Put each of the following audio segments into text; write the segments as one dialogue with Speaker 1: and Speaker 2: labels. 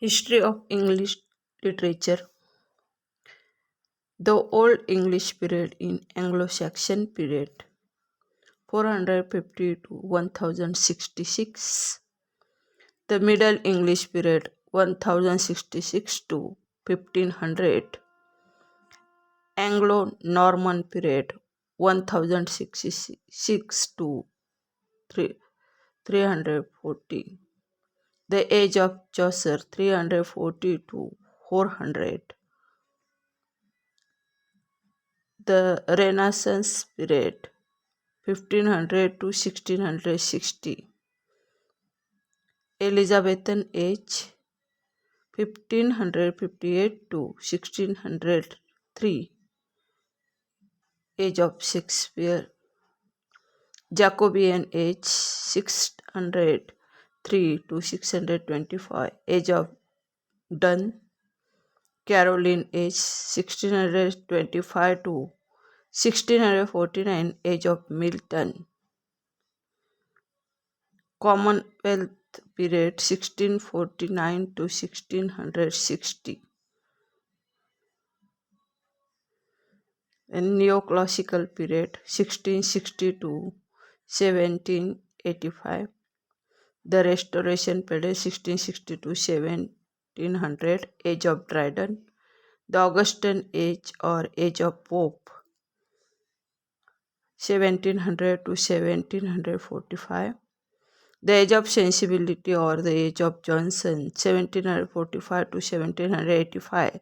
Speaker 1: History of English literature. The Old English period in Anglo Saxon period 450 to 1066. The Middle English period 1066 to 1500. Anglo Norman period 1066 to 340. The Age of Chaucer 340 to 400. The Renaissance period 1500 to 1660. Elizabethan age 1558 to 1603. Age of Shakespeare. Jacobean age 603 to 625. Age of Donne. Caroline age 1625 to 1649. Age of Milton. Commonwealth period 1649 to 1660. And Neoclassical period 1660 to 1785. The Restoration period 1660 to 1700. Age of Dryden. The Augustan age or age of Pope 1700 to 1745. The Age of Sensibility or the Age of Johnson 1745 to 1785.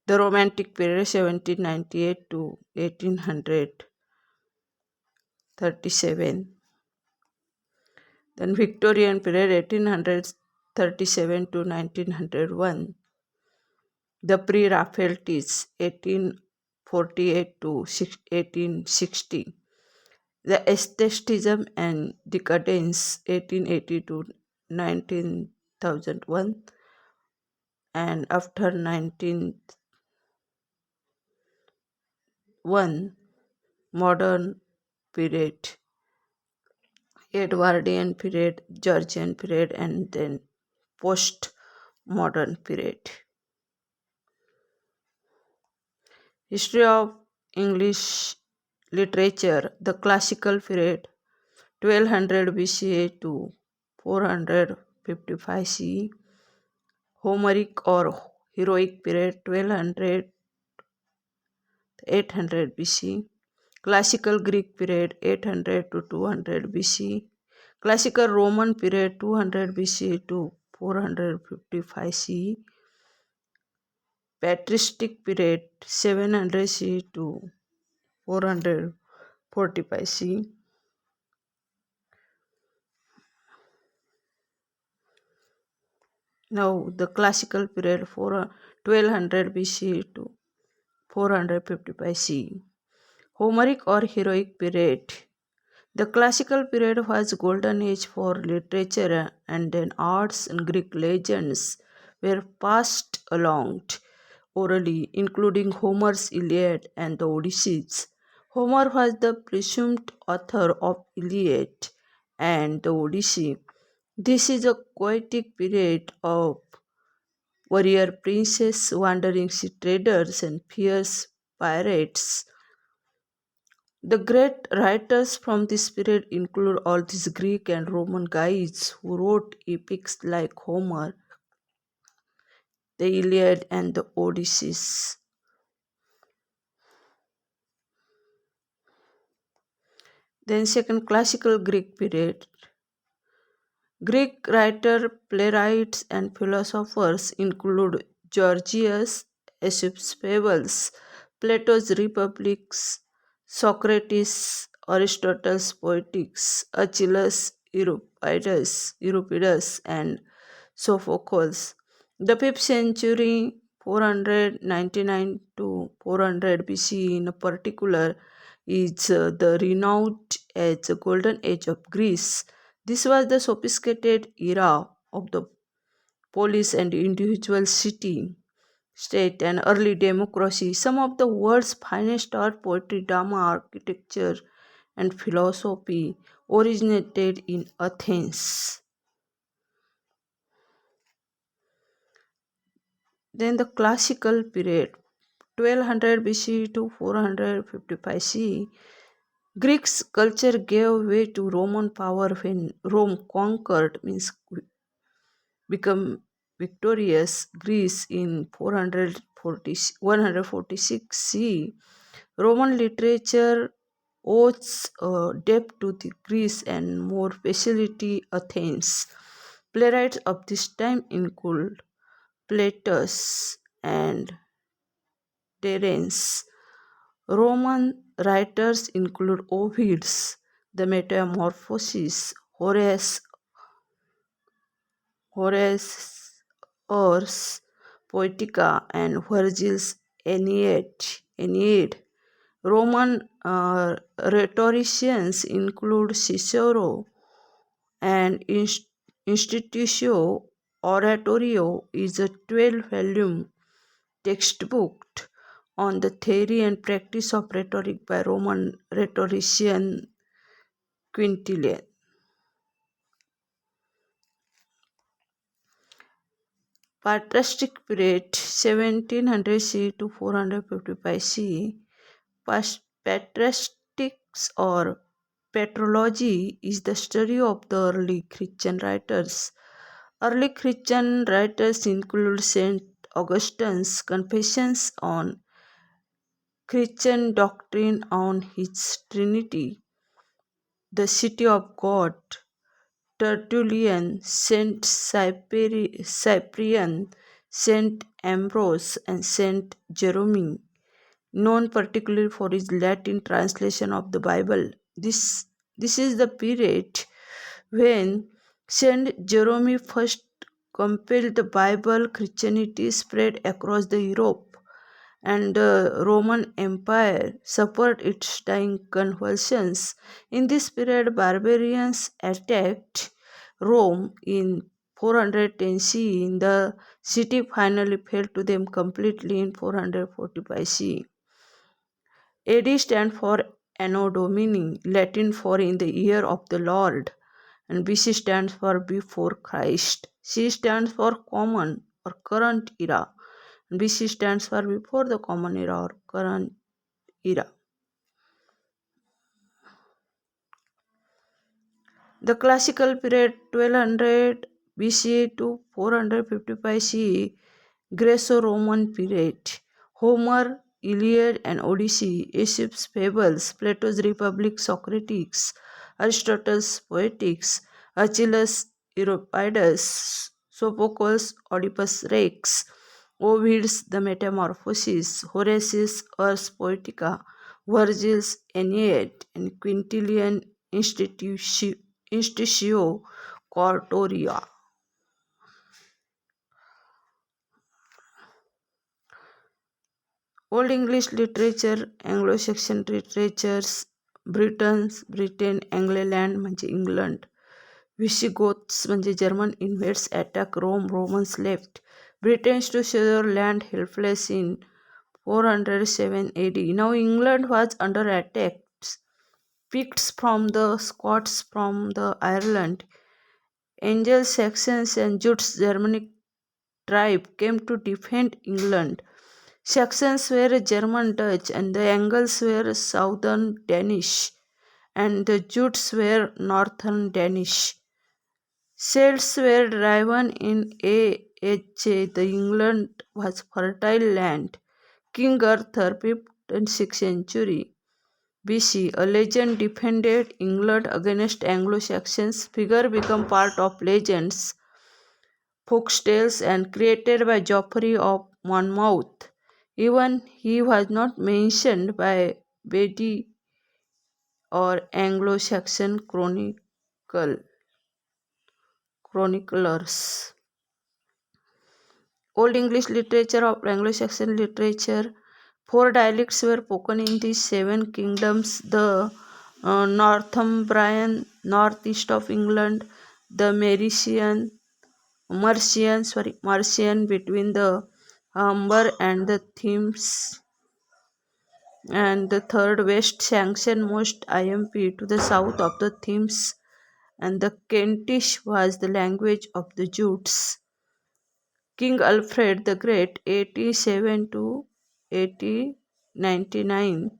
Speaker 1: The Romantic period 1798 to 1837. Then Victorian period 1837 to 1901. The Pre-Raphaelites 1848 to 1860. The Aestheticism and Decadence 1880 to 1901. And after 1901, modern period, Edwardian period, Georgian period, and then post-modern period. History of English literature, the classical period 1200 BCE to 455 CE. Homeric or heroic period 1200 800 BC. Classical Greek period 800 to 200 BC. Classical Roman period 200 BC to 455 CE. Patristic period 700 CE to 445 CE. Now the classical period 1200 BC to 455 CE. Homeric or heroic period. The classical period was golden age for literature and then arts, and Greek legends were passed along orally, including Homer's Iliad and the Odysseys. Homer was the presumed author of Iliad and the Odyssey. This is a poetic period of warrior princes, wandering sea traders, and fierce pirates. The great writers from this period include all these Greek and Roman guys who wrote epics like Homer, the Iliad, and the Odysseys. Then second, classical Greek period. Greek writer, playwrights, and philosophers include Gorgias, Aesop's Fables, Plato's Republics, Socrates, Aristotle's Poetics, Achilles, Euripides, and Sophocles. The 5th century, 499 to 400 BC in particular, is the renowned as the Golden Age of Greece. This was the sophisticated era of the polis and individual city, state, and early democracy. Some of the world's finest art, poetry, drama, architecture, and philosophy originated in Athens. Then the classical period, 1200 BC to 455 CE, Greeks culture gave way to Roman power when Rome conquered, means become victorious Greece in 146 CE. Roman literature owes a debt to the Greece and more specially Athens. Playwrights of this time include Plautus and Terence. Roman writers include Ovid's The Metamorphoses, Horace's Poetica, and Virgil's Aeneid. Roman rhetoricians include Cicero and Institutio Oratorio is a 12-volume textbook on the theory and practice of rhetoric by Roman rhetorician Quintilian. Patristic period 1700 CE to 455 CE. Patristics or patrology is the study of the early Christian writers. Early Christian writers include Saint Augustine's Confessions on Christian Doctrine on His Trinity, the City of God, Tertullian, Saint Cyprian, Saint Ambrose, and Saint Jerome, known particularly for his Latin translation of the Bible. This is the period when Saint Jerome first compiled the Bible. Christianity spread across the Europe, and the Roman Empire suffered its dying convulsions. In this period, barbarians attacked Rome in 410 CE. The city finally fell to them completely in 445 CE. AD stands for Anno Domini, Latin for in the year of the Lord, and BC stands for before Christ. C stands for common or current era, and BC stands for before the common era or current era. The classical period 1200 BC to 455 CE, Greco-Roman period. Homer, Iliad and Odyssey, Aesop's fables, Plato's Republic, Socrates, Aristotle's Poetics, Achilles' Euripides, Sophocles' Oedipus Rex, Ovid's The Metamorphoses, Horace's Ars Poetica, Virgil's Aeneid, and Quintilian Institutio Cortoria. Old English literature, Anglo Saxon literatures, Britain, England म्हणजे England, Visigoths म्हणजे German invades attack Rome, Romans left, Britons to share land helpless in 407 AD. Now England was under attack. Picts from the Scots from the Ireland, Anglo Saxons and Jutes Germanic tribe came to defend England. Saxons were German Dutch and the Angles were Southern Danish and the Jutes were Northern Danish. Celts were driven in AHA. The England was fertile land. King Arthur, 5th and 6th century BC, a legend defended England against Anglo-Saxons. Figure become part of legends, folktales, and created by Geoffrey of Monmouth. Even he was not mentioned by Bede or Anglo-Saxon chroniclers. Old English literature of Anglo-Saxon literature. 4 dialects were spoken in the 7 kingdoms: the Northumbrian, northeast of England, the Mercian between the Humber and the Thames, and the third West Saxon most IMP to the south of the Thames, and the Kentish was the language of the Jutes. King Alfred the Great, 87 to 8099,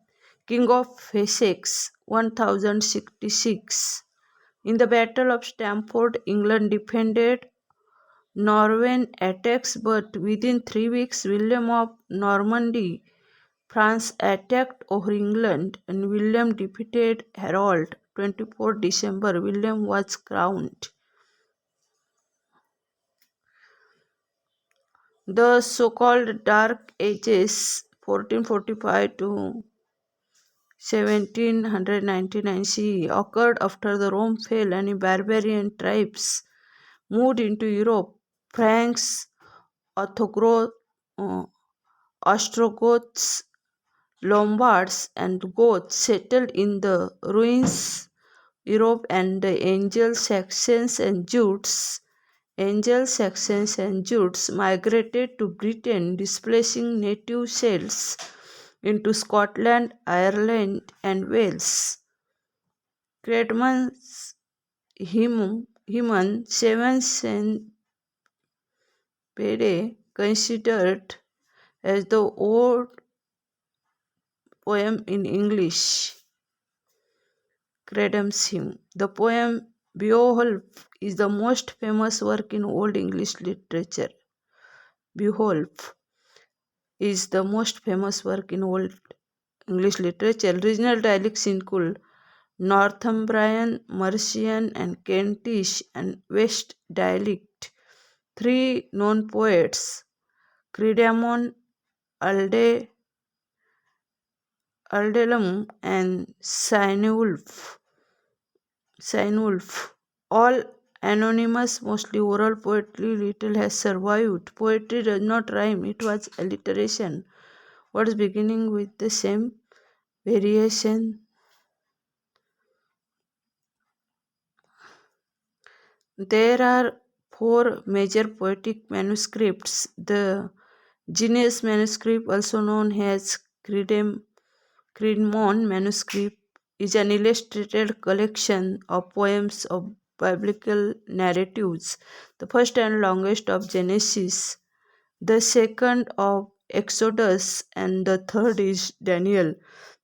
Speaker 1: King of Essex, 1066. In the Battle of Stamford, England defended Norman attacks, but within 3 weeks, William of Normandy, France attacked over England, and William defeated Harold. 24 December, William was crowned. The so-called Dark Ages, 1445 to 1799 CE, occurred after the Rome fell and barbarian tribes moved into Europe. Franks, uh, Ostrogoths, Lombards, and Goths settled in the ruins Europe, and the Anglo-Saxons and Jutes migrated to Britain, displacing native Celts into Scotland, Ireland, and Wales. Credman's hymn Seven Saint Pede, considered as the old poem in English. Credham's hymn. The poem Beowulf is the most famous work in Old English literature. Beowulf is the most famous work in Old English literature. Regional dialects include Northumbrian, Mercian, and Kentish and West dialect. Three known poets, Credamon, Aldelum, and Cynewulf, all anonymous, mostly oral poetry. Little has survived. Poetry does not rhyme, it was alliteration. Words beginning with the same variation. There are four major poetic manuscripts. The Guinness manuscript, also known as Credmon manuscript, is an illustrated collection of poems of biblical narratives. The first and longest of Genesis, the second of Exodus, and the third is Daniel.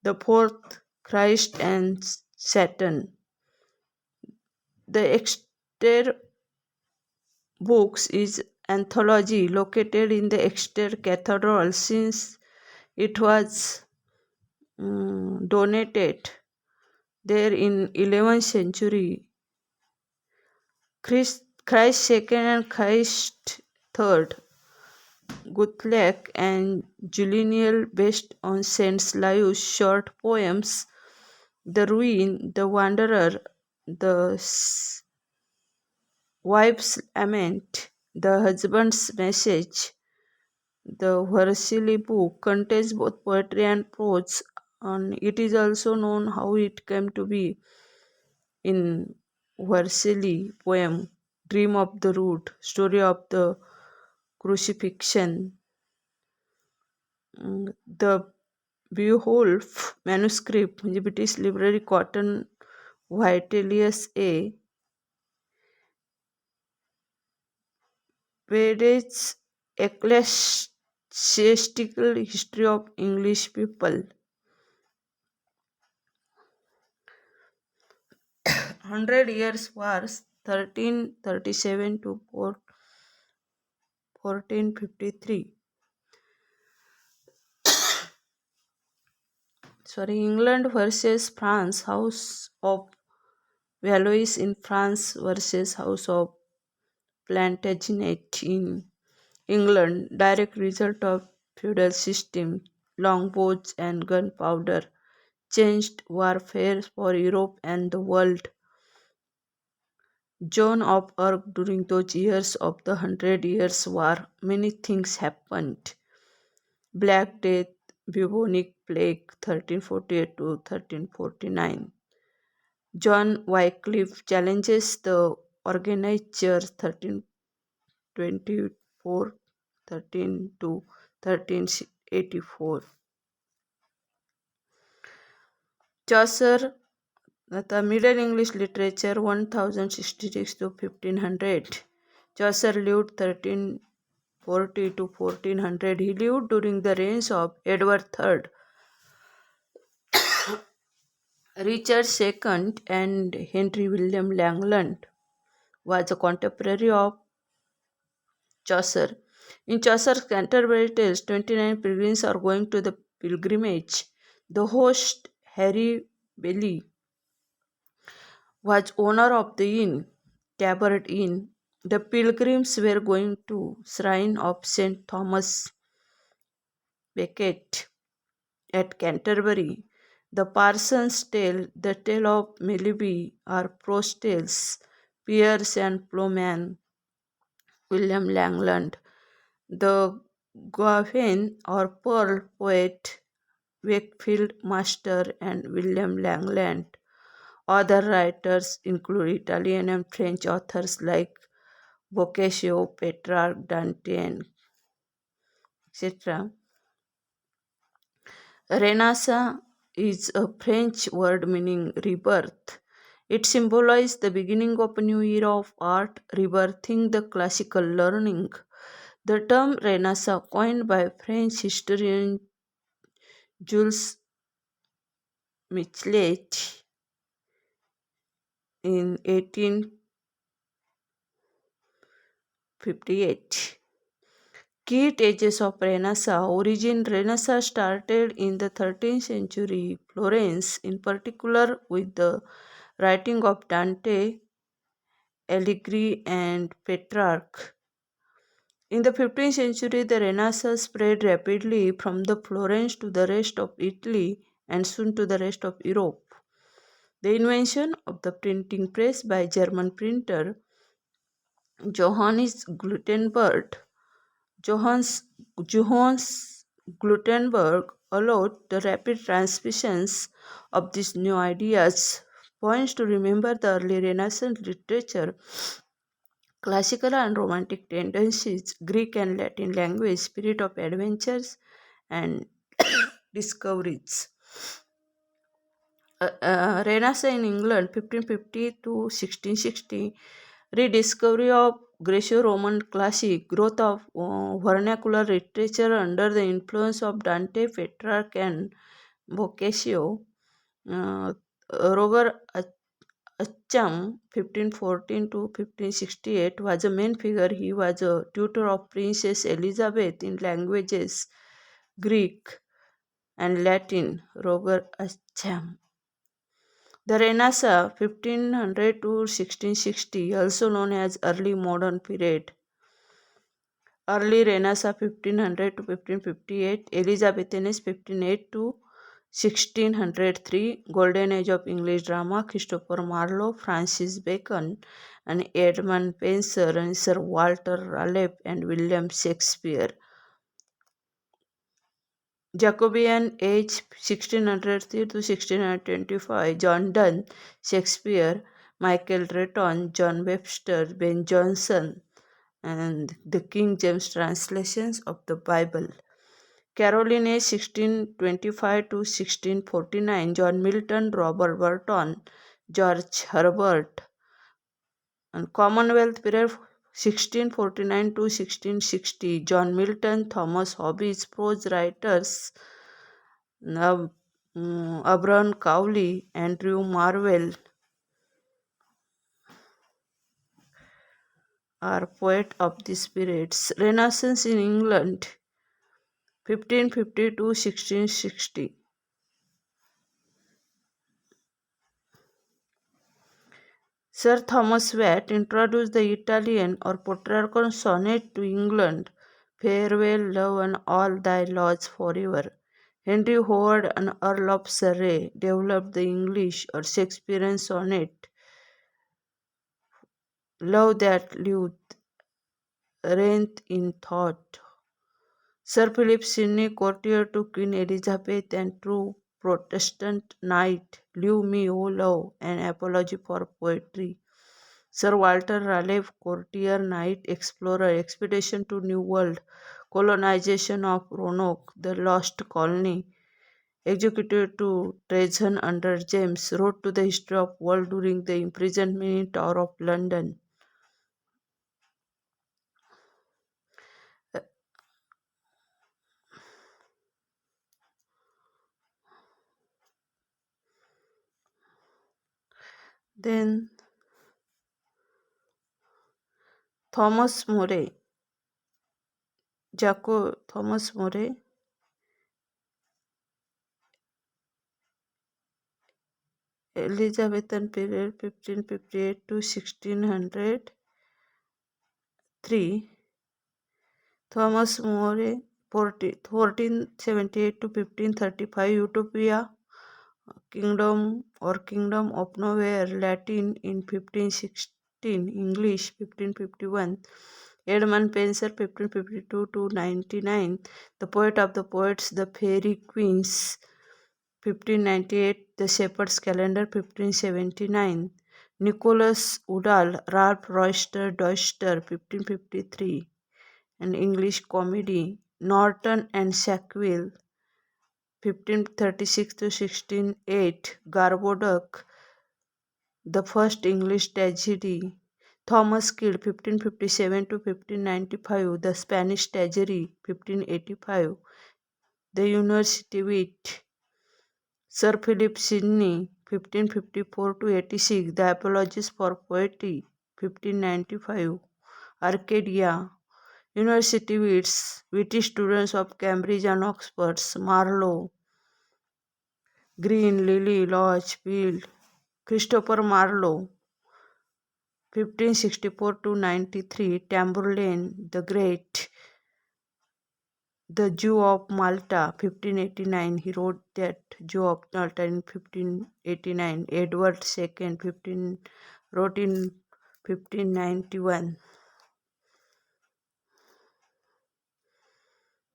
Speaker 1: The fourth, Christ and Satan. The Exeter Books is anthology located in the Exeter Cathedral since it was donated there in 11th century. Christ II and Christ III, Guthlac and Julian, based on saints' lives, short poems, The Ruin, The Wanderer, The Wife's Lament, The Husband's Message. The Versilli book contains both poetry and prose, and it is also known how it came to be in Versilli poem, Dream of the Root, Story of the Crucifixion. The Beowulf manuscript म्हणजे British लिब्ररी cotton व्हायटेलियस A Peret's Ecclesiastical History of English People. 100 Years Wars, 1337 to 1453. England versus France, House of Valois in France versus House of Plantagenet in England, direct result of feudal system. Longbows and gunpowder changed warfare for Europe and the world. Joan of Arc, during those years of the 100 Years' War, many things happened. Black Death, bubonic plague, 1348 to 1349. John Wycliffe challenges the organized church, 1324 13 to 1384. Chaucer, the Middle English literature, 1066 to 1500. Chaucer lived 13 1440 to 1400. He lived during the reigns of Edward III, Richard II, and Henry William Langland. Was a contemporary of Chaucer. In Chaucer's Canterbury Tales, 29 pilgrims are going to the pilgrimage. The host, Harry Bailey, was owner of the inn, Tabard Inn. The pilgrims were going to shrine of St. Thomas Becket at Canterbury. The parson's tale, the tale of Melby, are prose tales. Pierce and Plowman, William Langland. The Gawain or Pearl poet, Wakefield Master, and William Langland. Other writers include Italian and French authors like Boccaccio, Petrarch, Dante, and etc. Renaissance is a French word meaning rebirth. It symbolized the beginning of a new era of art, rebirthing the classical learning. The term Renaissance, coined by French historian Jules Michelet in 1858. Key stages of Renaissance. Origin. Renaissance started in the 13th century Florence, in particular with the writing of Dante, Alighieri, and Petrarch. In the 15th century, the Renaissance spread rapidly from the Florence to the rest of Italy and soon to the rest of Europe. The invention of the printing press by German printer Johannes Gutenberg Johannes Gutenberg allowed the rapid transmissions of these new ideas. Points to remember: the early Renaissance literature, classical and romantic tendencies, Greek and Latin language, spirit of adventures and discoveries. Renaissance in England, 1550 to 1660, rediscovery of Greco-Roman classic, growth of vernacular literature under the influence of Dante, Petrarch, and Boccaccio. Uh, Roger Ascham, 1514 to 1568, was a main figure. He was a tutor of Princess Elizabeth in languages Greek and Latin. Roger Ascham. The Renaissance, 1500 to 1660, also known as early modern period. Early Renaissance, 1500 to 1558, Elizabethanes, 1508 to 1603, Golden Age of English Drama, Christopher Marlowe, Francis Bacon, and Edmund Spenser, and Sir Walter Raleigh, and William Shakespeare. Jacobean Age, 1603 to 1625, John Donne, Shakespeare, Michael Drayton, John Webster, Ben Jonson, and the King James translations of the Bible. Caroline Age, 1625 to 1649, John Milton, Robert Burton, George Herbert. And Commonwealth period, 1649 to 1660, John Milton, Thomas Hobbes. Prose writers, Abraham Cowley, Andrew Marvell are poets of these periods. Renaissance in England, 1550 to 1660. Sir Thomas Watt introduced the Italian or Petrarchan sonnet to England. Farewell, love, and all thy laws forever. Henry Howard and Earl of Surrey developed the English or Shakespearean sonnet. Love that lived, reigned in thought. Sir Philip Sidney, courtier to Queen Elizabeth and true Protestant knight, Leave Me, O Love, an apology for poetry. Sir Walter Raleigh, courtier, knight, explorer, expedition to New World, colonization of Roanoke, the lost colony, executed to treason under James, wrote to the history of world during the imprisonment in Tower of London. Then Thomas More, Thomas More, Elizabethan period 1558 to 1603. Thomas More 1478 to 1535. Utopia Kingdom of Nowhere, Latin in 1516, English 1551. Edmund Spenser 1552 to 99. The Poet of the Poets, The Fairy Queens 1598. The Shepherd's Calendar 1579. Nicholas Udall, Ralph Royster Doyster 1553. An English comedy. Norton and Sackville 1536 to 1608. Garboduc, the first English tragedy. Thomas Kyd 1557 to 1595. The Spanish tragedy 1585. The University Wit. Sir Philip Sidney 1554 to 86. The Apologies for Poetry 1595. Arcadia. University Wits. Witty students of Cambridge and Oxford. Marlowe. Green, Lily, Lodge, Field. Christopher Marlowe 1564 to 93. Tamburlaine the Great. The Jew of Malta 1589. He wrote that Jew of Malta in 1589. Edward II 15 wrote in 1591.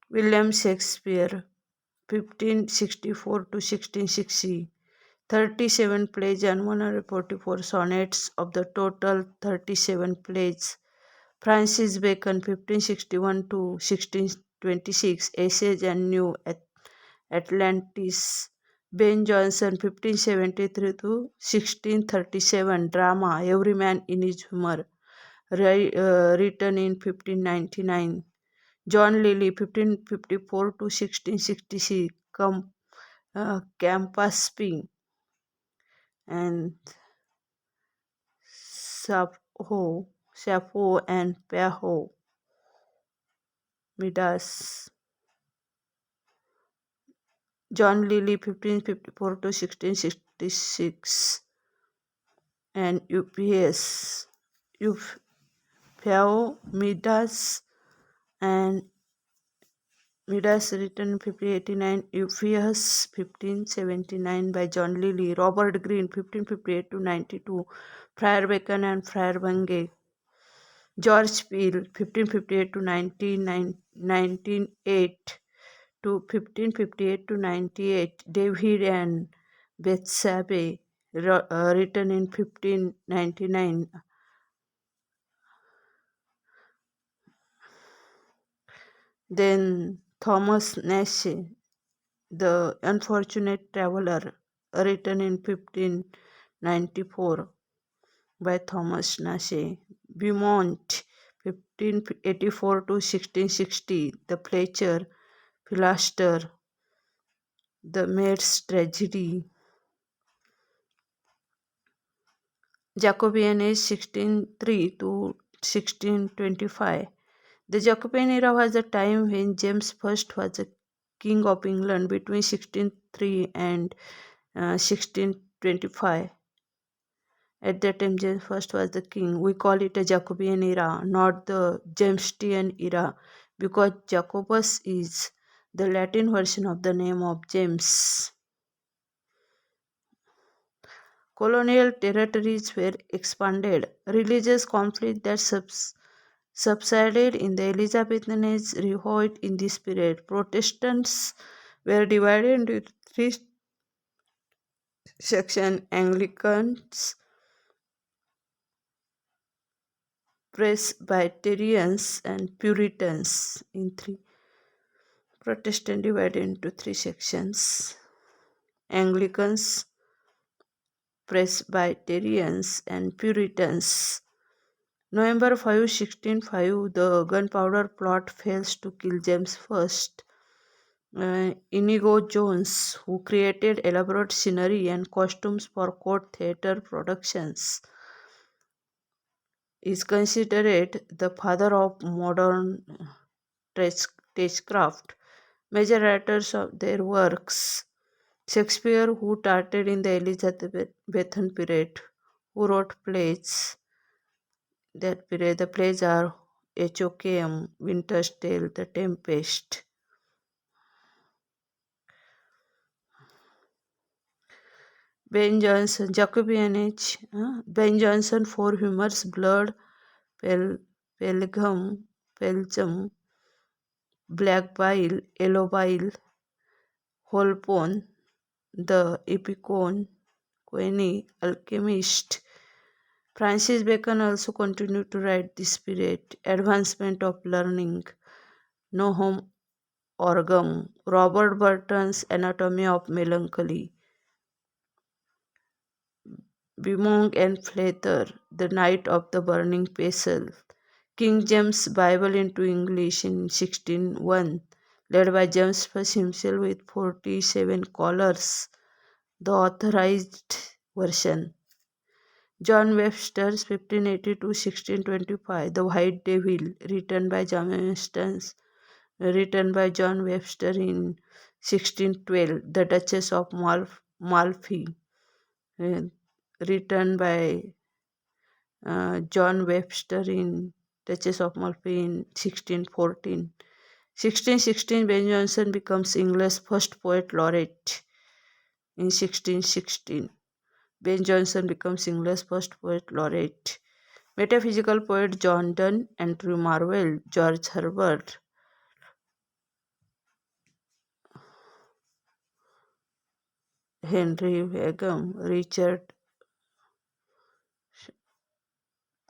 Speaker 1: William Shakespeare 1564 to 1660. 37 plays and 144 sonnets of the total 37 plays. Francis Bacon 1561 to 1626. Essays and New Atlantis. Ben Jonson 1573 to 1637. Drama Every Man in His Humor, written in 1599. John Lilly 1554 to 1666. Campaspe and Sappho and Peho. Midas. John Lilly 1554 to 1666. And UPS. Peho, Midas and Midas, written in 1589. Euphues 1579 by John Lilly. Robert Greene 1558 to 92. Friar Bacon and Friar Bungay. George Peele 1558 to 1908 to 1558 to 98. David and Bethsabe, written in 1599. Then Thomas Nash, The Unfortunate Traveler, written in 1594 by Thomas Nash. Beaumont 1584 to 1660. The Fletcher, Philaster, The Maid's Tragedy. Jacobean age 1603 to 1625. The Jacobean era was the time when James I was the King of England between 1603 and 1625. At that time, James I was the king. We call it a Jacobean era, not the Jamestian era, because Jacobus is the Latin version of the name of James. Colonial territories were expanded. Religious conflict that subsided in the Elizabethan age revived in this period. Protestants were divided into three sections: Anglicans, Presbyterians, and Puritans. Protestant divided into three sections: Anglicans, Presbyterians, and Puritans. November 5, 1605, the gunpowder plot fails to kill James I. Inigo Jones, who created elaborate scenery and costumes for court theatre productions, is considered the father of modern stagecraft. Major writers of their works: Shakespeare, who started in the Elizabethan period, who wrote plays. That period, the plays are Hoc, Winter's Tale, The Tempest. Ben Jonson, Jacobianage, Ben Jonson, Four Humors, Blood, Pel, Pelgum, Black Bile, Yellow Bile, Holborn, The Epicone, Queenie, Alchemist. Francis Bacon also continued to write this period. Advancement of Learning, No Home Organ, Robert Burton's Anatomy of Melancholy, Beaumont and Fletcher, The Night of the Burning Pestle, King James Bible into English in 1601, led by James First himself with 47 scholars, the authorized version. John Webster's 1580 to 1625, The White Devil, written by John Webster in 1612, The Duchess of Malfi, uh, written by John Webster in Duchess of Malfi in 1614. 1616, Ben Jonson becomes England's first poet laureate. In 1616, Ben Jonson becomes England's first poet laureate. Metaphysical poet John Donne, Andrew Marvell, George Herbert, Henry Wagum, Richard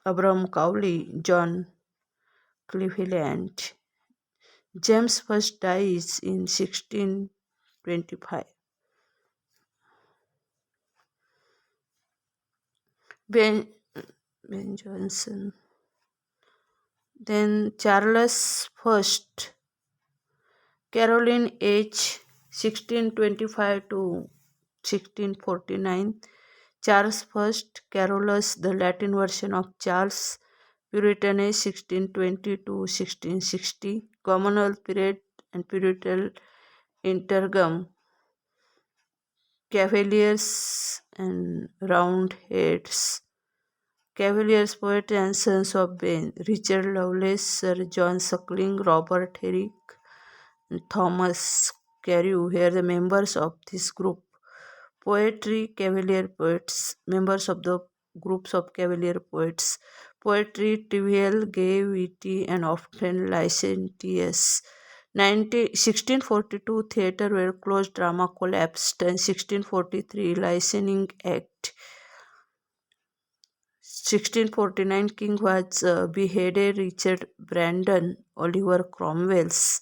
Speaker 1: Abram Cowley, John Cleveland. James first dies in 1625. Ben, ben Jonson. Then Charles first, Caroline H. 1625 to 1649. Charles first, Carolus, the Latin version of Charles, Puritan age 1620 to 1660. Commonwealth period and Puritan interregnum. Cavaliers and Roundheads. Cavaliers, poet and sons of Ben, Richard Lovelace, Sir John Suckling, Robert Herrick, and Thomas Carew were the members of this group. Poetry, Cavalier poets, members of the groups of Cavalier poets. Poetry, trivial, gay, witty, and often licentious. 1642, theatre were closed, drama collapsed, and 1643, Licensing Act. 1649, King was beheaded. Richard Brandon, Oliver Cromwell's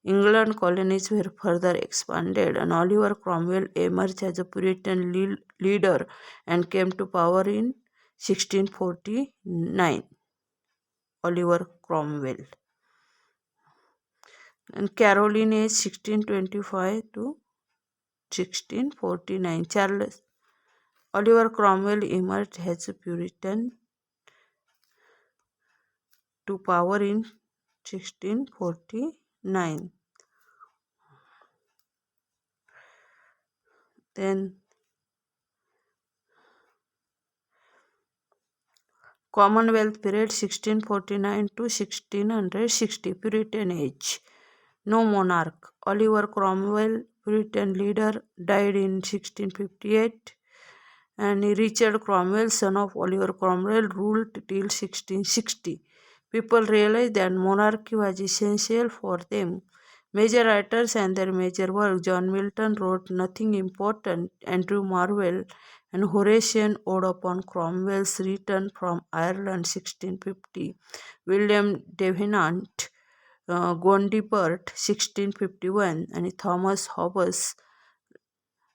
Speaker 1: England colonies were further expanded, and Oliver Cromwell emerged as a Puritan leader and came to power in 1649. Oliver Cromwell. And Caroline age 1625 to 1649. Charles Oliver Cromwell emerged as a Puritan to power in 1649. Then Commonwealth period 1649 to 1660. Puritan age. No monarch. Oliver Cromwell, Puritan leader, died in 1658, and Richard Cromwell, son of Oliver Cromwell, ruled till 1660. People realized that monarchy was essential for them. Major writers and their major work: John Milton wrote Nothing Important, Andrew Marvell and Horatian Ode upon Cromwell's return from Ireland 1650, William Davenant, Gondibert 1651, and Thomas Hobbes,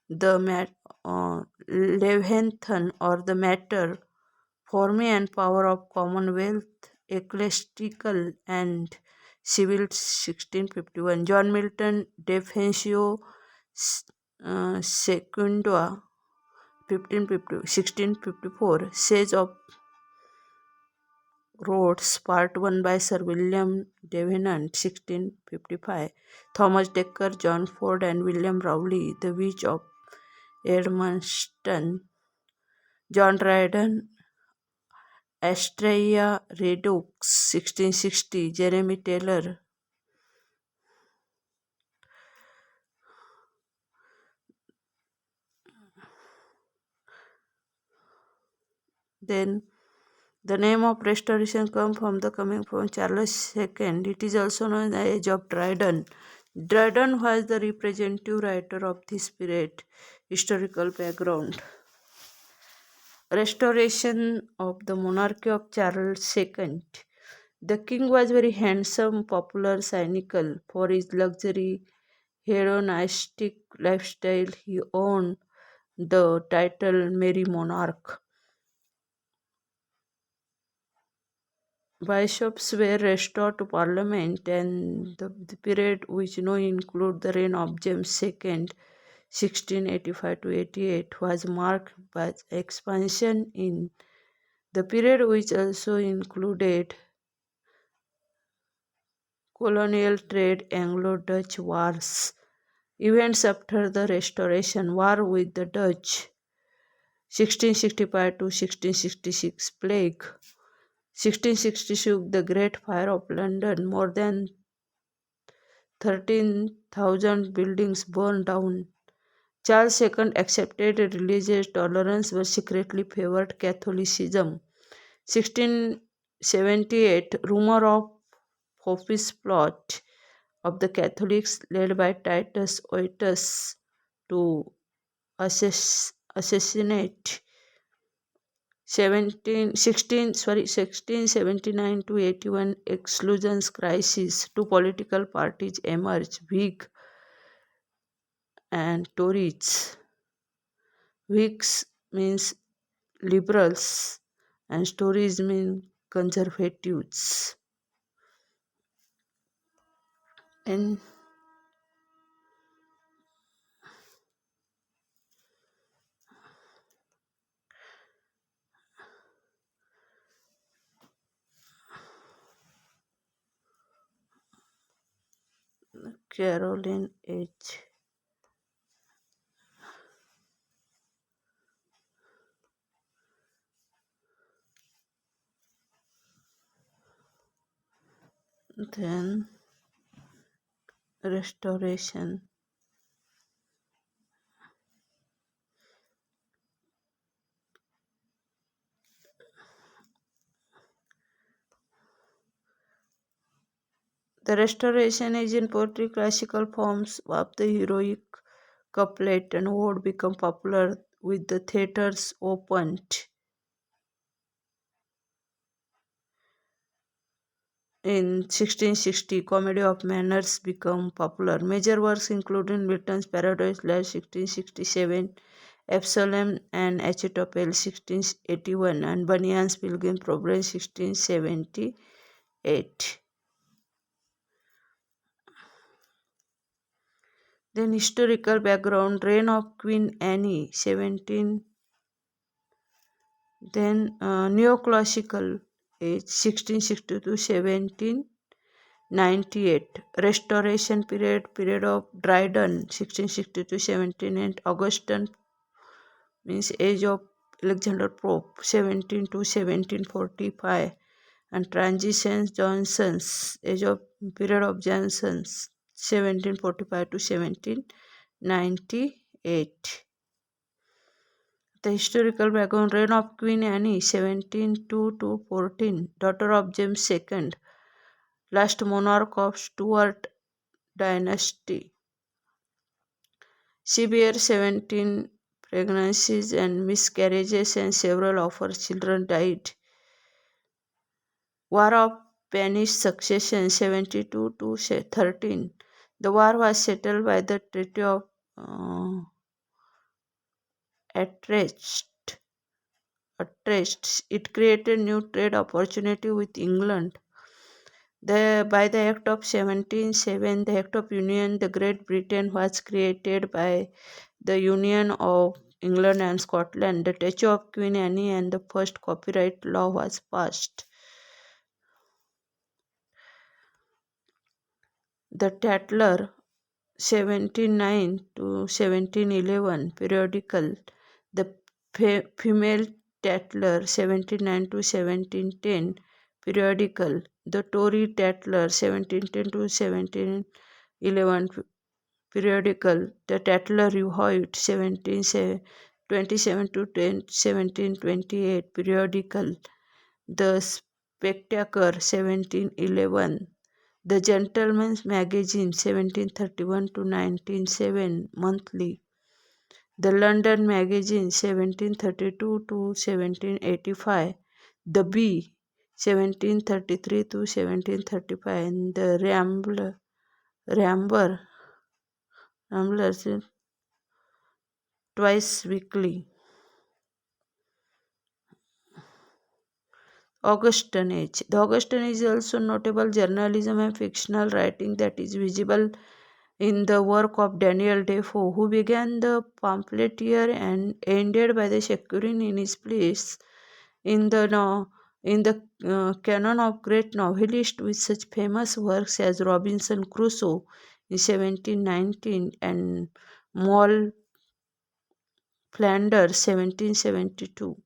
Speaker 1: Leviathan or the Matter, Form and Power of Commonwealth, Ecclesiastical and Civil 1651. John Milton Defensio Secunda 1654. Siege of Rhodes, Part 1 by Sir William Davenant, 1655. Thomas Dekker, John Ford, and William Rowley, The Witch of Edmundston. John Dryden, Astraea Redux, 1660. Jeremy Taylor. Then the name of restoration comes from the coming from Charles II. It is also known as the Age of Dryden. Dryden was the representative writer of this period. Historical background. Restoration of the monarchy of Charles II. The king was very handsome, popular, cynical. For his luxury, hedonistic lifestyle, he owned the title Merry Monarch. Bishops were restored to Parliament, and the period which now include the reign of James II, 1685 to 88, was marked by expansion in the period which also included colonial trade, Anglo-Dutch wars, events after the Restoration, war with the Dutch, 1665 to 1666, plague, 1666, the Great Fire of London, more than 13,000 buildings burned down. Charles II accepted religious tolerance but secretly favored Catholicism. 1678, rumor of Pope's plot of the Catholics led by Titus Oetus to assassinate 1679 to 81 exclusions crisis. Two political parties emerged, Whig and Tories. Whigs means liberals and Tories mean conservatives. And Caroline H. Then Restoration. The Restoration is in poetry classical forms of the heroic couplet and ode become popular with the theatres opened. In 1660, Comedy of Manners became popular. Major works including Milton's Paradise Lost 1667, Absalom and Achitophel 1681, and Bunyan's Pilgrim's Progress 1678. Then historical background, reign of Queen Anne 17. Then neoclassical age 1660 to 1798. Restoration period of Dryden 1660 to 17, and Augustan means age of Alexander Pope 17 to 1745, and transitions Johnson's age of period of Johnson's 1745 to 1798. The historical background, reign of Queen Anne 1702 to 14, daughter of James II, last monarch of Stuart dynasty. She bare 17 pregnancies and miscarriages, and several of her children died. War of Spanish Succession 72 to 13. The war was settled by the Treaty of Utrecht. It created new trade opportunity with England. By the Act of 1707, the Act of Union, the Great Britain was created by the Union of England and Scotland. The Statute of Queen Anne and the first copyright law was passed. The Tatler 1709 to 1711 periodical, the Female Tatler 1709 to 1710 periodical, the Tory Tatler 1710 to 1711 periodical, the Tatler Rehoit 1727 to 1728 periodical, the Spectator 1711, the Gentleman's Magazine 1731 to 1907 monthly, the London Magazine 1732 to 1785, the Bee 1733 to 1735, and the Ramblers twice weekly. Augustan Age. The Augustan Age is also notable journalism and fictional writing that is visible in the work of Daniel Defoe, who began the pamphleteer and ended by the securing in his place in the canon of great novelists with such famous works as Robinson Crusoe in 1719 and Moll Flanders 1772,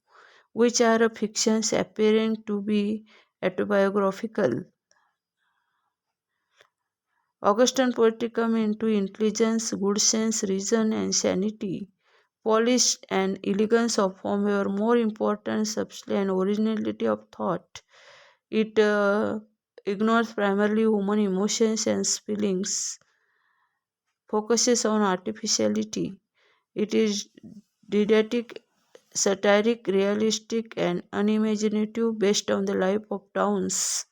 Speaker 1: which are fictions appearing to be autobiographical. Augustan poetry come into intelligence, good sense, reason, and sanity. Polish and elegance of form were more important, subtlety and originality of thought. It ignores primarily human emotions and feelings, focuses on artificiality. It is didactic, satiric, realistic, and unimaginative based on the life of towns.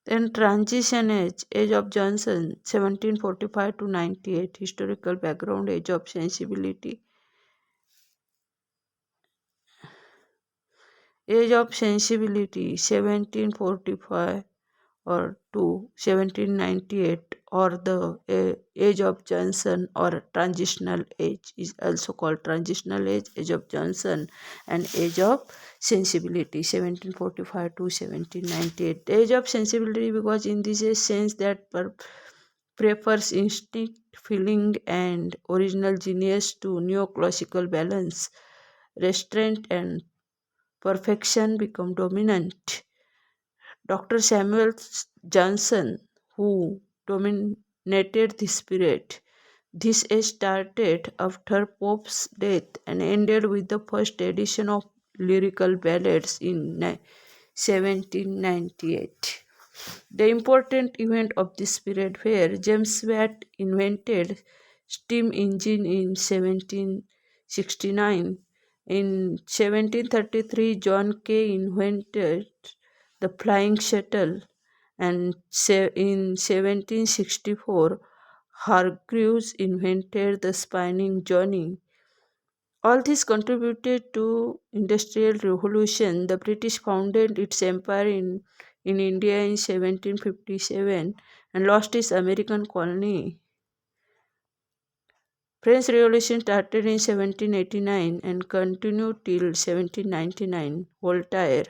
Speaker 1: Then Transition Age, Age of Johnson, 1745 to 98, historical background, Age of Sensibility. Age of Sensibility, 1745 or to 1798, or the Age of Johnson or Transitional Age is also called Transitional Age, Age of Johnson, and Age of Sensibility 1745 to 1798. The Age of Sensibility because in this a sense that prefers instinct, feeling, and original genius to neoclassical balance, restraint, and perfection become dominant. Dr. Samuel Johnson, who dominated this period. This age started after Pope's death and ended with the first edition of lyrical ballads in 1798. The important event of this period where James Watt invented steam engine in 1769. In 1733, John Kay invented the flying shuttle, and in 1764, Hargreaves invented the spinning jenny. All this contributed to industrial revolution. The British founded its empire in India in 1757 and lost its American colony. French Revolution started in 1789 and continued till 1799. Voltaire,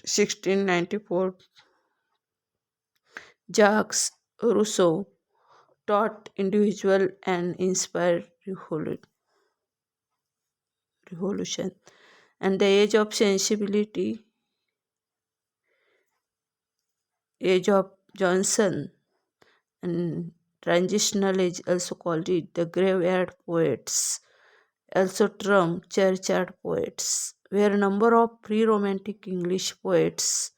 Speaker 1: 1694. Jacques Rousseau taught individual and inspired revolution. And the age of sensibility, age of Johnson, and transitional age also called it the graveyard poets, also termed churchyard poets, were a number of pre-romantic English poets.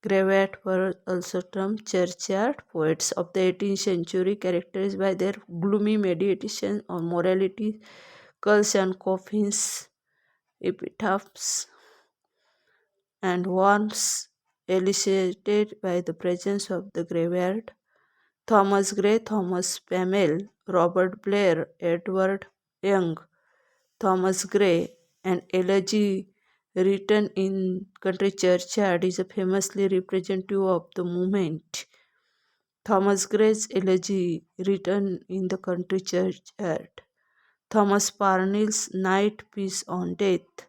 Speaker 1: Graveyard were also termed churchyard poets of the 18th century, characterized by their gloomy meditation on morality, skulls and coffins, epitaphs, and warmth elicited by the presence of the graveyard. Thomas Gray, Thomas Pamel, Robert Blair, Edward Young. Thomas Gray, an elegy written in country churchyard, is a famously representative of the movement. Thomas Gray's elegy written in the country churchyard. Thomas Parnell's Night Piece on Death.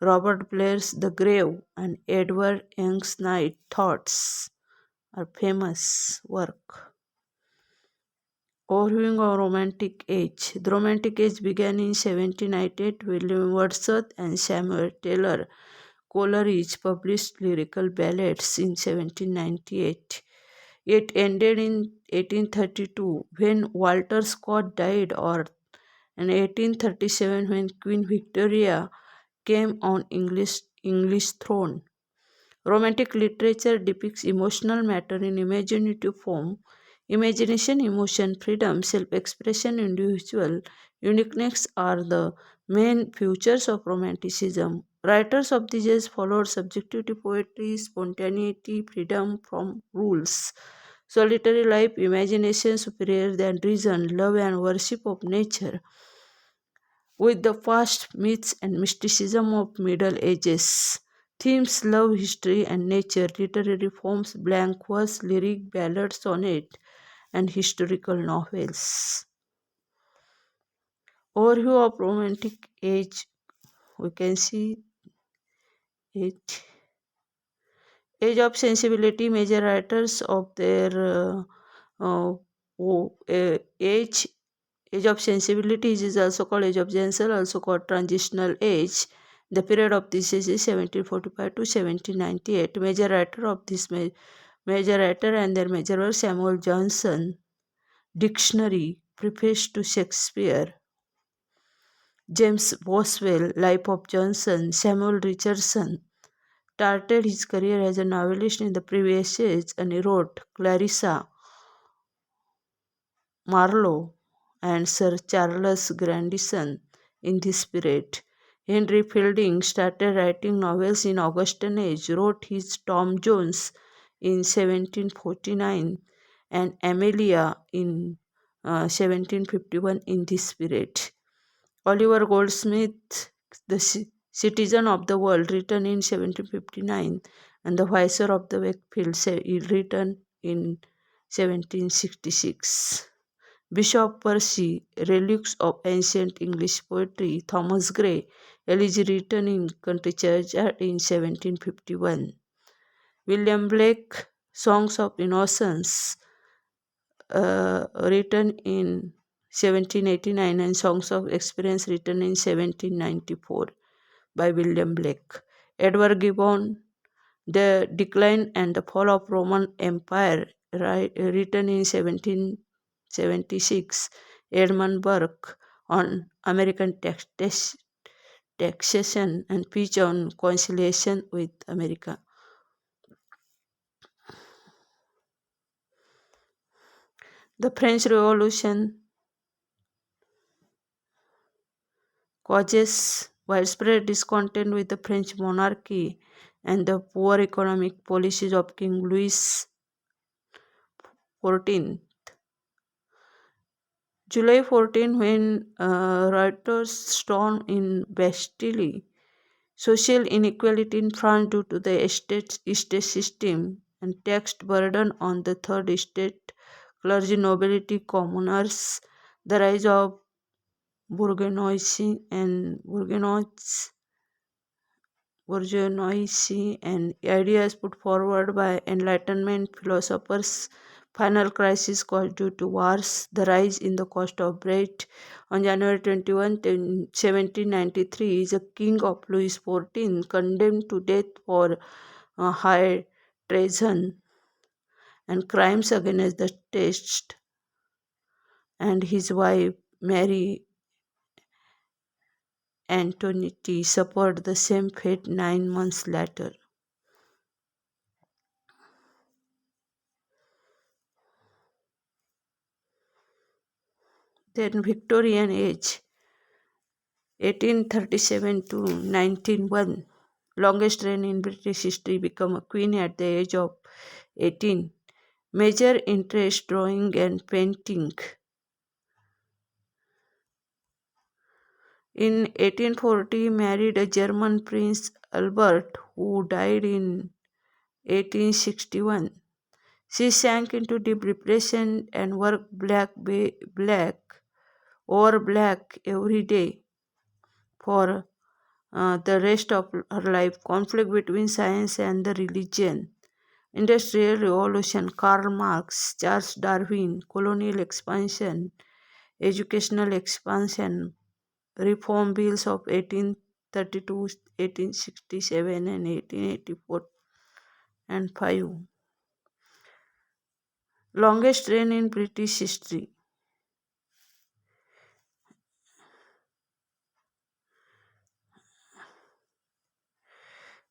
Speaker 1: Robert Blair's The Grave and Edward Young's Night Thoughts are famous work. Overviewing of Romantic Age. The Romantic Age began in 1798. William Wordsworth and Samuel Taylor Coleridge published lyrical ballads in 1798. It ended in 1832 when Walter Scott died, or in 1837 when Queen Victoria came on English throne. Romantic literature depicts emotional matter in imaginative form. Imagination, emotion, freedom, self-expression, individual uniqueness are the main features of Romanticism. Writers of this age followed subjectivity, poetry, spontaneity, freedom from rules, solitary life, imagination superior than reason, love and worship of nature, with the past myths and mysticism of Middle Ages. Themes: love, history, and nature, literary forms: blank verse, lyric, ballad, sonnet, and historical novels. Overview of Romantic Age. We can see it. Age of sensibility. Major writers of their age. Age of sensibility is also called age of Gensel, also called transitional age. The period of this age is 1745 to 1798. Major writer of this major writer and their major work: Samuel Johnson, Dictionary, Preface to Shakespeare; James Boswell, Life of Johnson; Samuel Richardson started his career as a novelist in the previous age, and he wrote Clarissa, Marlowe, and Sir Charles Grandison in this period. Henry Fielding started writing novels in Augustan age, wrote his Tom Jones in 1749 and Amelia in 1751 in this period. Oliver Goldsmith, The Citizen of the World, written in 1759, and The Viceroy of the Wakefield, written in 1766. Bishop Percy, Relics of Ancient English Poetry, Thomas Gray, Elegy written in Country Churchyard in 1751. William Blake, Songs of Innocence, written in 1789, and Songs of Experience written in 1794 by William Blake. Edward Gibbon, The Decline and the Fall of Roman Empire, written in 1776. Edmund Burke, on American taxation and peace on conciliation with America. The French Revolution causes widespread discontent with the French monarchy and the poor economic policies of King Louis XIV. July 14, when rioters stormed in Bastille. Social inequality in France due to the estate system and tax burden on the third estate, clergy, nobility, commoners, the rise of bourgeoisie and ideas put forward by Enlightenment philosophers, final crisis caused due to wars, the rise in the cost of bread. On January 21, 1793, the king of Louis XIV, condemned to death for high treason and crimes against the state, and his wife Mary Antoinette suffered the same fate 9 months later. Then Victorian age, 1837 to 1901, longest reign in British history, became a queen at the age of 18. Major interest drawing and painting. In 1840, married a German Prince Albert who died in 1861. She sank into deep depression and worked black or black every day for the rest of her life. Conflict between science and the religion. Industrial Revolution, Karl Marx, Charles Darwin, colonial expansion, educational expansion, reform bills of 1832, 1867, and 1884 and 5. Longest reign in British history.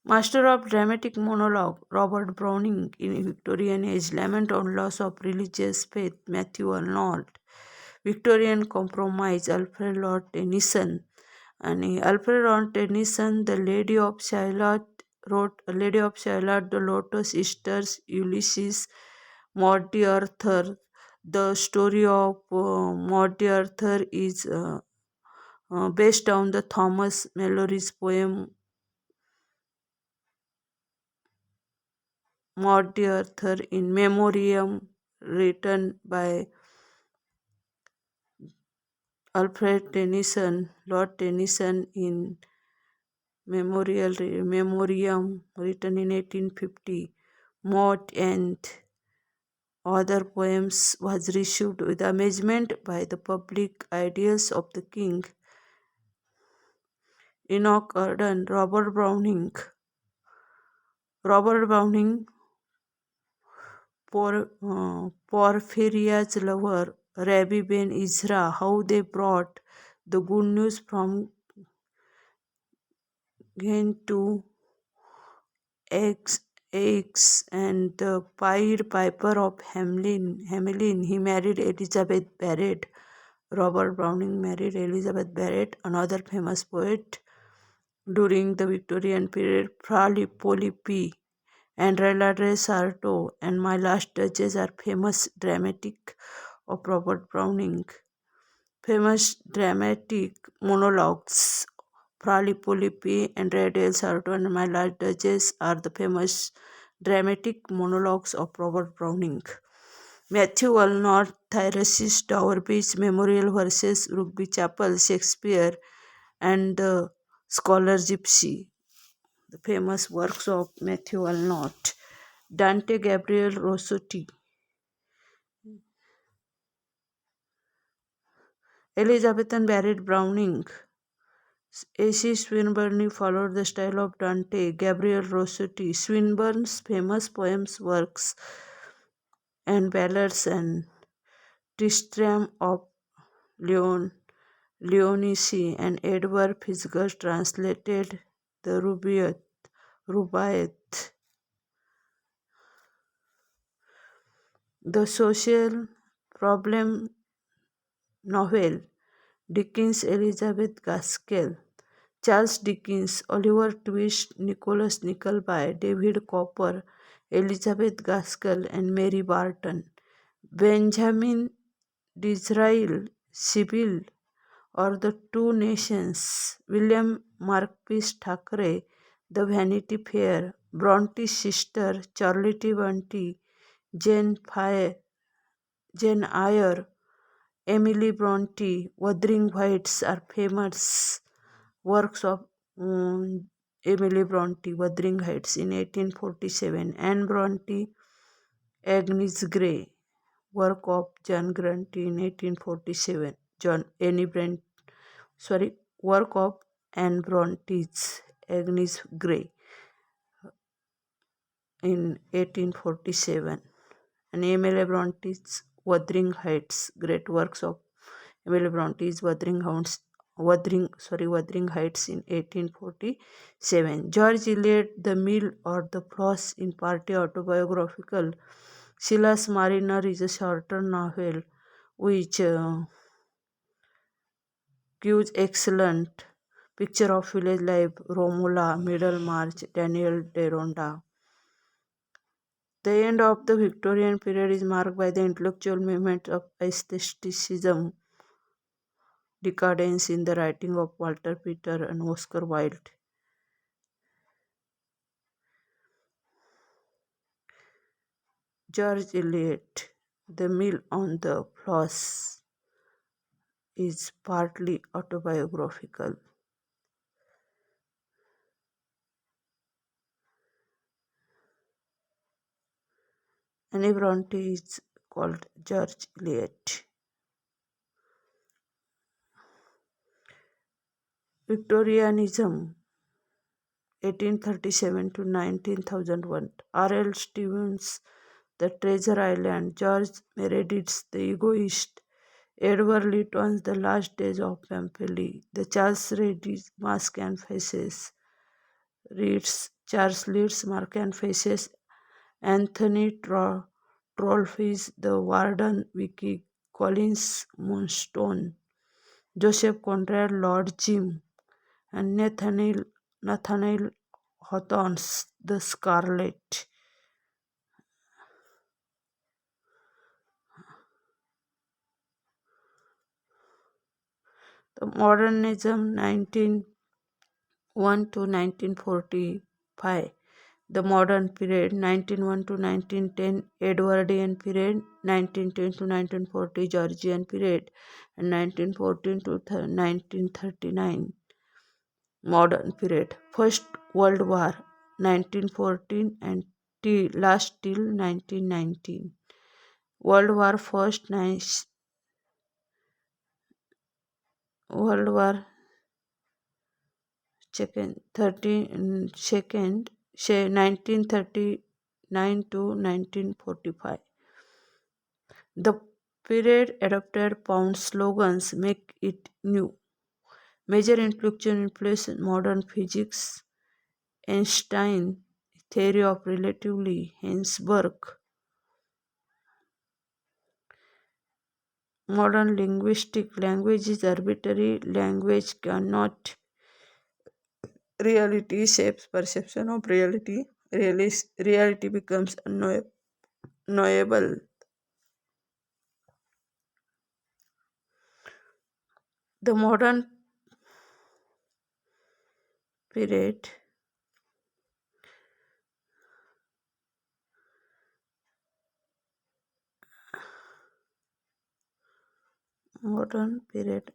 Speaker 1: Master of dramatic monologue, Robert Browning in Victorian age, lament on loss of religious faith, Matthew Arnold. Victorian compromise, Alfred Lord Tennyson. आणि Alfred Lord Tennyson, The Lady of Shalott, wrote Lady of Shalott, The Lotus Easters, Ulysses, Maud the Arthur. The story of Maud the Arthur is based on the Thomas Mallory's poem Maud the Arthur in Memoriam, written by Alfred Tennyson, Lord Tennyson in Memoriam, written in 1850. Maud and other poems was received with amazement by the public. Ideals of the King. Enoch Arden, Robert Browning, Porphyria's lover, Rabbi Ben Ezra, how they brought the good news from Gain to Aix, and the Pied Piper of Hamelin. He married Elizabeth Barrett. Robert Browning married Elizabeth Barrett, another famous poet during the Victorian period. Polly P. and Relade Sarto and My Last Duchess are famous dramatic of Robert Browning. Famous dramatic monologues. Pralipolipi and Radial Sarto and My Last Duchess are the famous dramatic monologues of Robert Browning. Matthew Walnut, Thyrsis, Tower Beach, Memorial versus Rugby Chapel, Shakespeare, and the Scholar Gypsy. The famous works of Matthew Walnut. Dante Gabriel Rossetti. Elizabethan Barrett Browning. A.C. Swinburne followed the style of Dante Gabriel Rossetti. Swinburne's famous poems, works, and ballads and Tristram of Leonisi and Edward Fitzgerald translated the Rubaiyat. The social problem novel. Dickens, Elizabeth Gaskell. Charles Dickens, Oliver Twist, Nicholas Nickleby, David Copper, Elizabeth Gaskell, and Mary Barton. Benjamin Disraeli, Sibyl, or The Two Nations. William Marquis Thackeray, The Vanity Fair. Bronte's sister, Charlotte Bronte, Jane Eyre, Emily Bronte, Wuthering Heights are famous works of Emily Bronte, Wuthering Heights in 1847. Anne Bronte, Agnes Grey, work of John Grundy in 1847. Work of Anne Bronte's Agnes Grey in 1847. And Emily Bronte's Wuthering Heights, great works of Emily Bronte's Wuthering Heights in 1847. George Eliot, The Mill or the Frost in partly autobiographical. Silas Mariner is a shorter novel which gives excellent picture of village life. Romola, Middlemarch, Daniel Deronda. The end of the Victorian period is marked by the intellectual movement of aestheticism, decadence in the writing of Walter Peter and Oscar Wilde. George Eliot, The Mill on the Floss, is partly autobiographical. Annie Bronte is called George Eliot. Victorianism, 1837 to 1901. R.L. Stevens, The Treasure Island. George Meredith's The Egoist. Edward Lytton's The Last Days of Pamphili. The Charles Ready's Mask and Faces. Charles Leeds Mark and Faces. Anthony Trollope's The Warden Wiki. Collins Moonstone. Joseph Conrad Lord Jim. And Nathaniel Hawthorne's The Scarlet. The Modernism 1901 to 1945. The Modern Period 1901 to 1910. Edwardian Period 1910 to 1940. Georgian Period and 1914 to 1939. Modern Period. First World War 1914 and last till 1919. World War First, World War Second, 1939 to 1945. The period adopted Pound's slogans make it new. Major intellectual influence in modern physics: Einstein, theory of relativity, Heisenberg. Modern linguistic: language is arbitrary, language cannot reality shapes perception of reality. Reality becomes knowable. The modern period modern period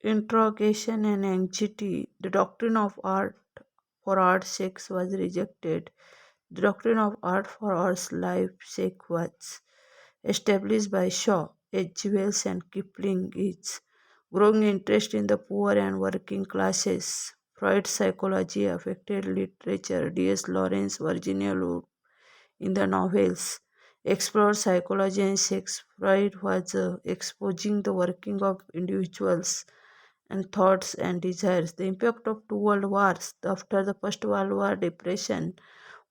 Speaker 1: interrogation and anxiety. The doctrine of art for art's sake was rejected. The doctrine of art for art's life's sake was established by Shaw, H. Wells and Kipling. Its growing interest in the poor and working classes. Freud's psychology affected literature. D.S. Lawrence, Virginia Woolf in the novels explored psychology and sex. Freud was exposing the working of individuals and thoughts and desires. The impact of two world wars. After the First World War, depression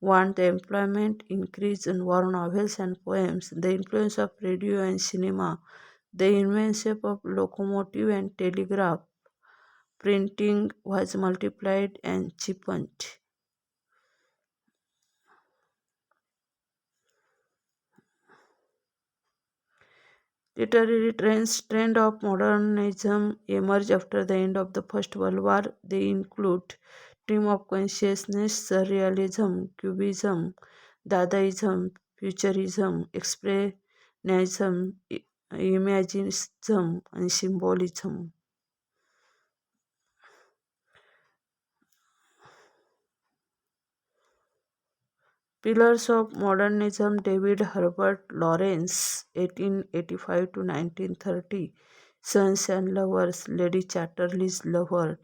Speaker 1: warned the employment increase in war novels and poems. The influence of radio and cinema. The invention of locomotive and telegraph. Printing was multiplied and cheapened. Literary trend of modernism emerged after the end of the First World War. They include stream of consciousness, surrealism, cubism, Dadaism, futurism, expressionism, imagism, and symbolism. Pillars of Modernism: David Herbert Lawrence, 1885 to 1930. Sons and Lovers, Lady Chatterley's Lover,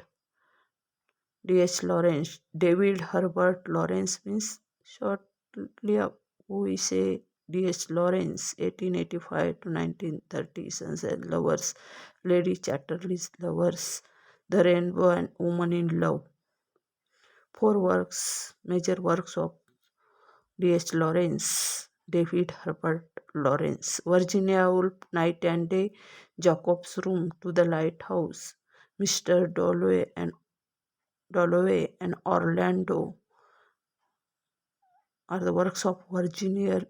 Speaker 1: D.H. Lawrence. David Herbert Lawrence means shortly we say D.H. Lawrence, 1885 to 1930. Sons and Lovers, Lady Chatterley's Lovers, The Rainbow and Woman in Love. Four major works of D.H. Lawrence. David Herbert Lawrence. Virginia Woolf, Night and Day, Jacob's Room, To the Lighthouse, Mr. Dalloway and Orlando. are the works of Virginia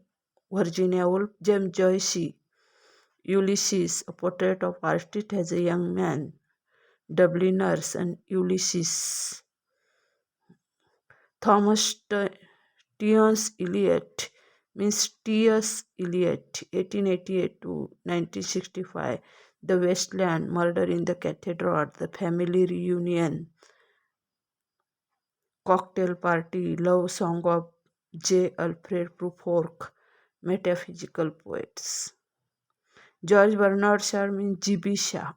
Speaker 1: Woolf, James Joyce, Ulysses, a portrait of artist as a young man, Dubliners and Ulysses, Thomas Tion's Eliot, means T.S. Eliot, 1888 to 1965, The Westland, Murder in the Cathedral, The Family Reunion, Cocktail Party, Love Song of J. Alfred Prufrock, Metaphysical Poets. George Bernard Shaw means G.B. Shaw,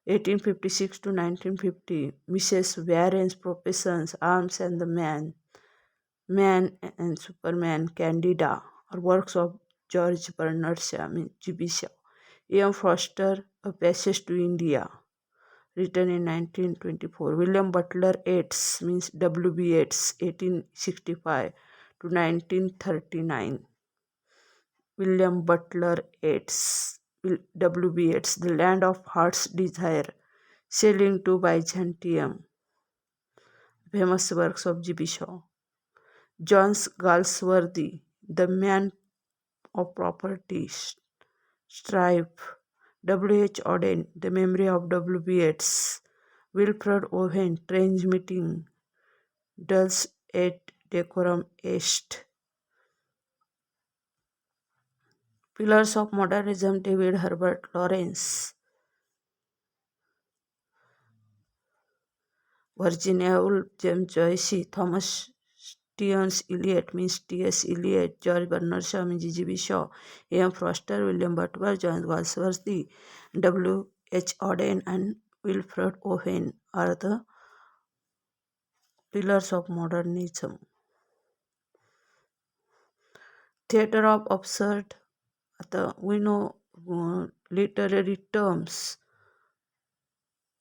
Speaker 1: 1856 to 1950, Mrs. Warren's Professions, Arms and the Man and Superman, Candida, are works of George Bernard Shaw, means G.B. Shaw. E.M. Foster, A Passage to India, written in 1924. William Butler Yeats, means W.B. Yeats, 1865 to 1939. William Butler Yeats, W.B. Yeats, The Land of Heart's Desire, Sailing to Byzantium, famous works of G.B. Shaw. John Galsworthy, The Man of Property, Stripe, W.H. Auden, The Memory of W.B. Yeats, Wilfred Owen, Transmitting, Dulce et Decorum Est. Pillars of Modernism, David Herbert Lawrence, Virginia Woolf, James Joyce, Thomas Stearns Eliot, means T.S. Eliot, George Bernard Shaw, means G.B. Shaw, A.M. Foster, William Butler, John Galsworthy, W.H. Auden, and Wilfred Owen are the pillars of modernism. Theatre of absurd. आता we know literary terms.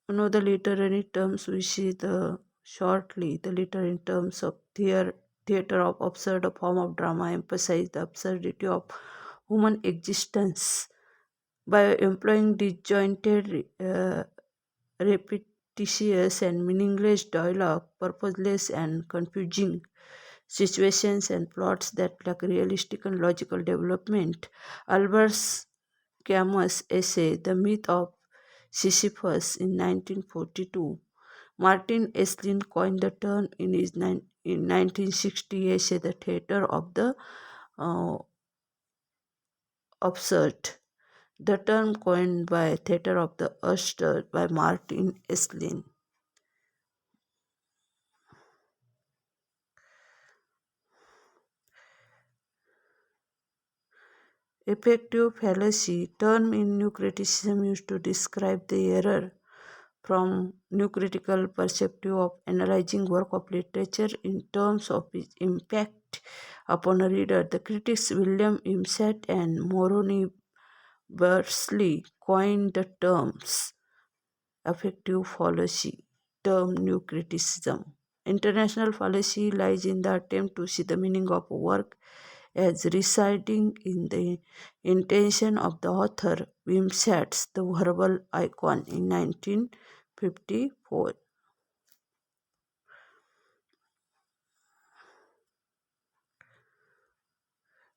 Speaker 1: We know the literary terms. We see the shortly the literary terms of theatre of absurd, a form of drama, emphasize the absurdity of human existence by employing disjointed, repetitious, and meaningless dialogue, purposeless and confusing situations, and plots that lack realistic and logical development. Albert Camus' essay, The Myth of Sisyphus, in 1942. Martin Esslin coined the term in his in 1960 essay, The Theatre of the uh, Absurd. The term coined by Theatre of the Absurd by Martin Esslin. Effective fallacy, term in new criticism used to describe the error from new critical perspective of analyzing work of literature in terms of its impact upon a reader. The critics William Imsat and Moroni Bursley coined the terms affective fallacy, term new criticism. International fallacy lies in the attempt to see the meaning of a work as residing in the intention of the author. Wimsatt's The Verbal Icon in 1954.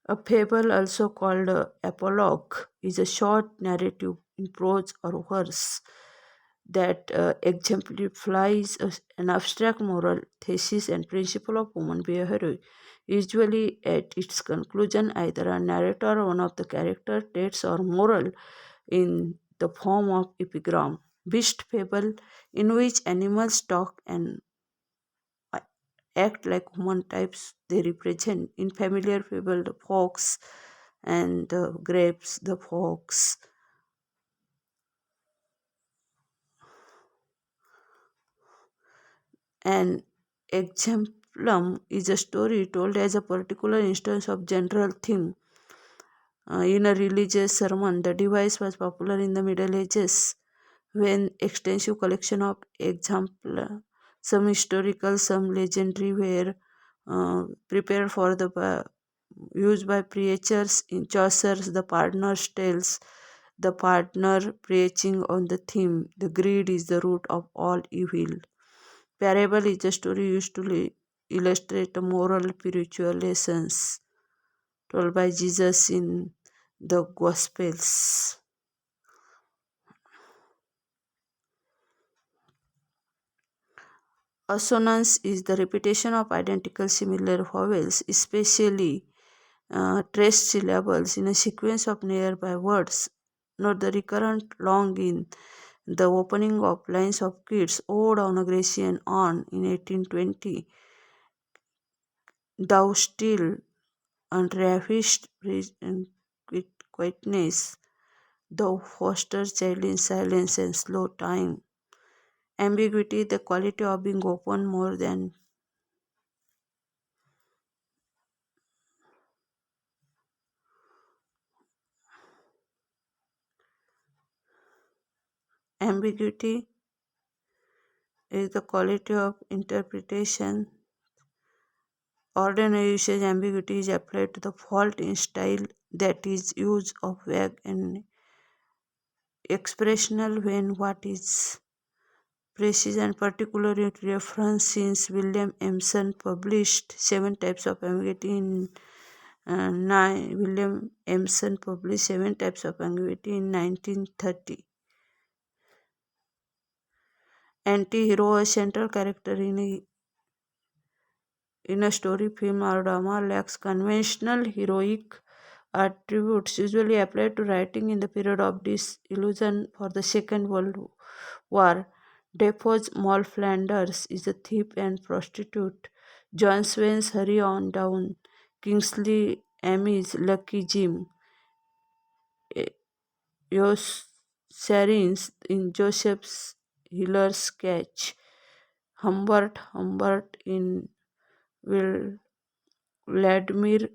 Speaker 1: A fable, also called a apologue, is a short narrative in prose or verse that exemplifies an abstract moral thesis and principle of human behavior. Usually, at its conclusion, either a narrator or one of the characters states or moral in the form of epigram. Beast fable, in which animals talk and act like human types they represent. In familiar fable, the fox and the grapes, the fox. An exemplum is a story told as a particular instance of general theme. In a religious sermon, the device was popular in the Middle Ages when extensive collection of examples, some historical, some legendary, were prepared for the used by preachers. In Chaucer's The Pardoner's Tales, the partner preaching on the theme, the greed is the root of all evil. Parable is a story used to illustrate moral spiritual lessons told by Jesus in the Gospels. Assonance is the repetition of identical similar vowels, especially traced syllables in a sequence of nearby words. Note the recurrent long in the opening of lines of Keats' Ode on Aggression on in 1820. Thou still unravished quietness, thou foster child in silence and slow time. Ambiguity, the quality of being open more than ambiguity is the quality of interpretation. Ordinary usage ambiguity is applied to the fault in style, that is, use of vague and expressional when what is precise and particular in reference. Since William Emerson published Seven Types of Ambiguity in William Emerson published Seven Types of Ambiguity in 1930. Anti-hero, a central character in a story, film, or drama, lacks conventional heroic attributes usually applied to writing in the period of disillusion for the Second World War. Defoe's Moll Flanders is a thief and prostitute. John Swain's Hurry On Down. Kingsley Amis Lucky Jim. Yossarians in Joseph's Hiller's Sketch. Humbert in Vladimir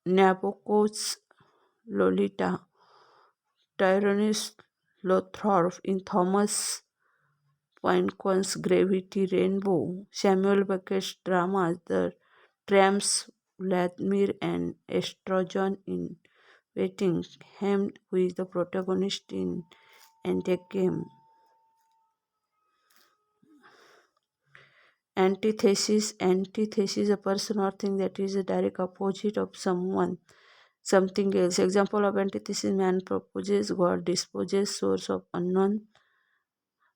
Speaker 1: Nabokov's Lolita. Tyrannus Lothrop in Thomas Pynchon's Gravity Rainbow. Samuel Beckett's dramas The Tramps, Vladimir and Estrogen in Waiting. Hamed, who is the protagonist in Endgame. Antithesis, a person or thing that is a direct opposite of something else. Example of antithesis: man proposes, God disposes, source of unknown.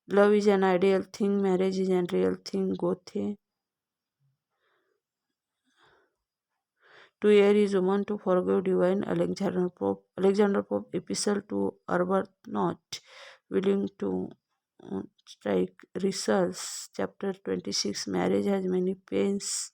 Speaker 1: Love is an ideal thing, marriage is an real thing. Gothe. To err is woman, to forgive divine. Alexander Pope epistle to Arbuthnot, willing to strike results. Chapter 26. Marriage has many pains.